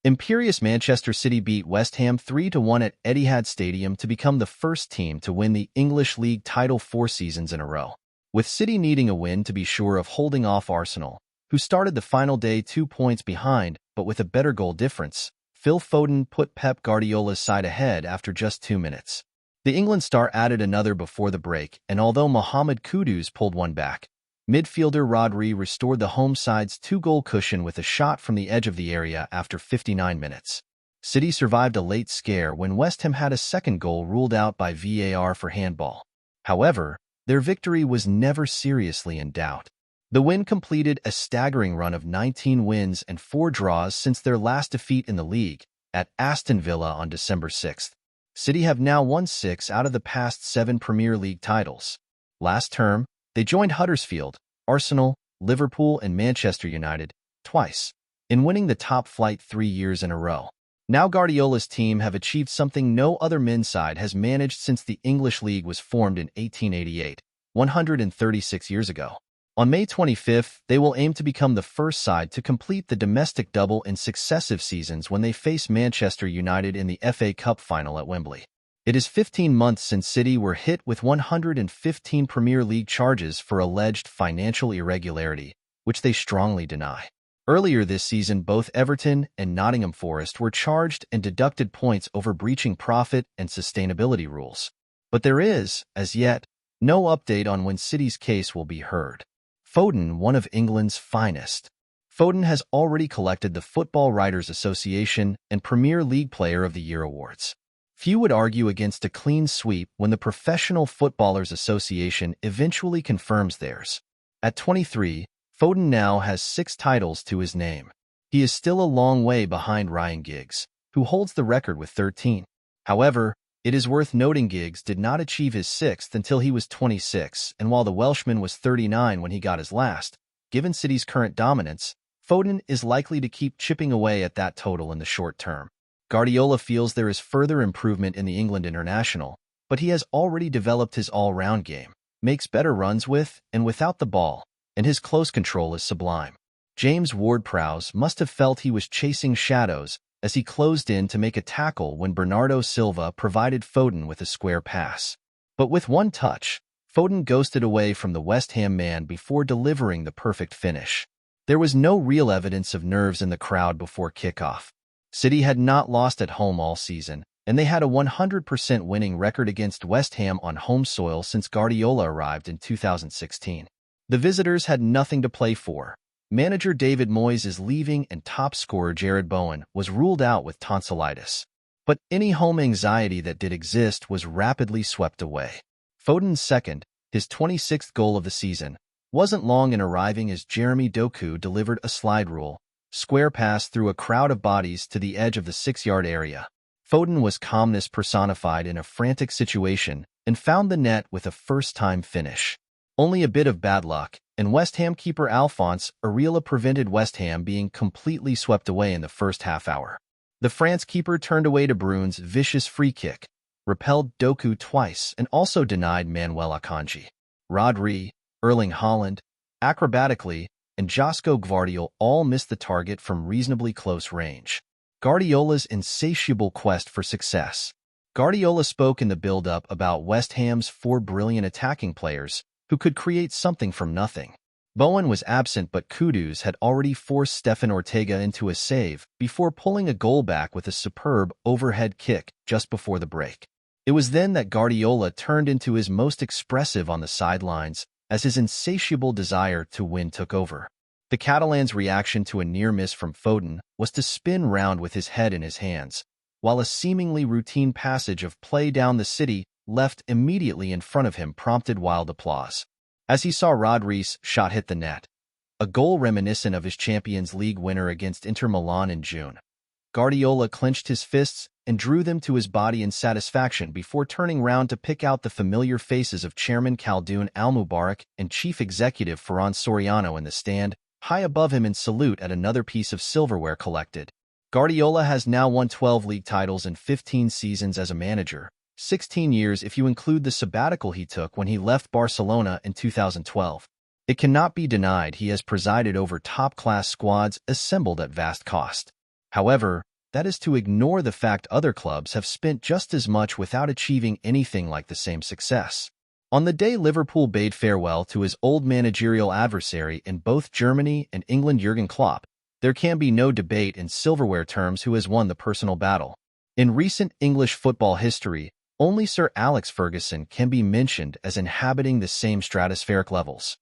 Imperious Manchester City beat West Ham 3-1 at Etihad Stadium to become the first team to win the English League title 4 seasons in a row. With City needing a win to be sure of holding off Arsenal, who started the final day 2 points behind but with a better goal difference, Phil Foden put Pep Guardiola's side ahead after just 2 minutes. The England star added another before the break, and although Mohamed Kudus pulled one back, midfielder Rodri restored the home side's 2-goal cushion with a shot from the edge of the area after 59 minutes. City survived a late scare when West Ham had a second goal ruled out by VAR for handball. However, their victory was never seriously in doubt. The win completed a staggering run of 19 wins and 4 draws since their last defeat in the league, at Aston Villa on December 6. City have now won 6 out of the past 7 Premier League titles. Last term, they joined Huddersfield, Arsenal, Liverpool, and Manchester United twice, in winning the top flight 3 years in a row. Now Guardiola's team have achieved something no other men's side has managed since the English League was formed in 1888, 136 years ago. On May 25th, they will aim to become the first side to complete the domestic double in successive seasons when they face Manchester United in the FA Cup final at Wembley. It is 15 months since City were hit with 115 Premier League charges for alleged financial irregularity, which they strongly deny. Earlier this season, both Everton and Nottingham Forest were charged and deducted points over breaching profit and sustainability rules. But there is, as yet, no update on when City's case will be heard. Foden, one of England's finest. Foden has already collected the Football Writers Association and Premier League Player of the Year awards. Few would argue against a clean sweep when the Professional Footballers Association eventually confirms theirs. At 23, Foden now has 6 titles to his name. He is still a long way behind Ryan Giggs, who holds the record with 13. However, it is worth noting Giggs did not achieve his 6th until he was 26, and while the Welshman was 39 when he got his last, given City's current dominance, Foden is likely to keep chipping away at that total in the short term. Guardiola feels there is further improvement in the England international, but he has already developed his all-round game, makes better runs with and without the ball, and his close control is sublime. James Ward-Prowse must have felt he was chasing shadows as he closed in to make a tackle when Bernardo Silva provided Foden with a square pass. But with one touch, Foden ghosted away from the West Ham man before delivering the perfect finish. There was no real evidence of nerves in the crowd before kickoff. City had not lost at home all season, and they had a 100% winning record against West Ham on home soil since Guardiola arrived in 2016. The visitors had nothing to play for. Manager David Moyes is leaving and top scorer Jared Bowen was ruled out with tonsillitis. But any home anxiety that did exist was rapidly swept away. Foden's second, his 26th goal of the season, wasn't long in arriving as Jeremy Doku delivered a slide rule, square pass through a crowd of bodies to the edge of the 6-yard area. Foden was calmness personified in a frantic situation and found the net with a first-time finish. Only a bit of bad luck, and West Ham keeper Alphonse Areola prevented West Ham being completely swept away in the first half-hour. The France keeper turned away De Bruyne's vicious free kick, repelled Doku twice, and also denied Manuel Akanji. Rodri, Erling Haaland, acrobatically, and Josko Gvardiol all missed the target from reasonably close range. Guardiola's insatiable quest for success. Guardiola spoke in the build-up about West Ham's 4 brilliant attacking players who could create something from nothing. Bowen was absent, but Kudus had already forced Stefan Ortega into a save before pulling a goal back with a superb overhead kick just before the break. It was then that Guardiola turned into his most expressive on the sidelines as his insatiable desire to win took over. The Catalan's reaction to a near miss from Foden was to spin round with his head in his hands, while a seemingly routine passage of play down the City left immediately in front of him prompted wild applause. As he saw Rodri's shot hit the net, a goal reminiscent of his Champions League winner against Inter Milan in June, Guardiola clenched his fists and drew them to his body in satisfaction before turning round to pick out the familiar faces of Chairman Khaldoon Al-Mubarak and Chief Executive Ferran Soriano in the stand, high above him, in salute at another piece of silverware collected. Guardiola has now won 12 league titles in 15 seasons as a manager, 16 years if you include the sabbatical he took when he left Barcelona in 2012. It cannot be denied he has presided over top-class squads assembled at vast cost. However, That is to ignore the fact other clubs have spent just as much without achieving anything like the same success. On the day Liverpool bade farewell to his old managerial adversary in both Germany and England, Jurgen Klopp, there can be no debate in silverware terms who has won the personal battle. In recent English football history, only Sir Alex Ferguson can be mentioned as inhabiting the same stratospheric levels.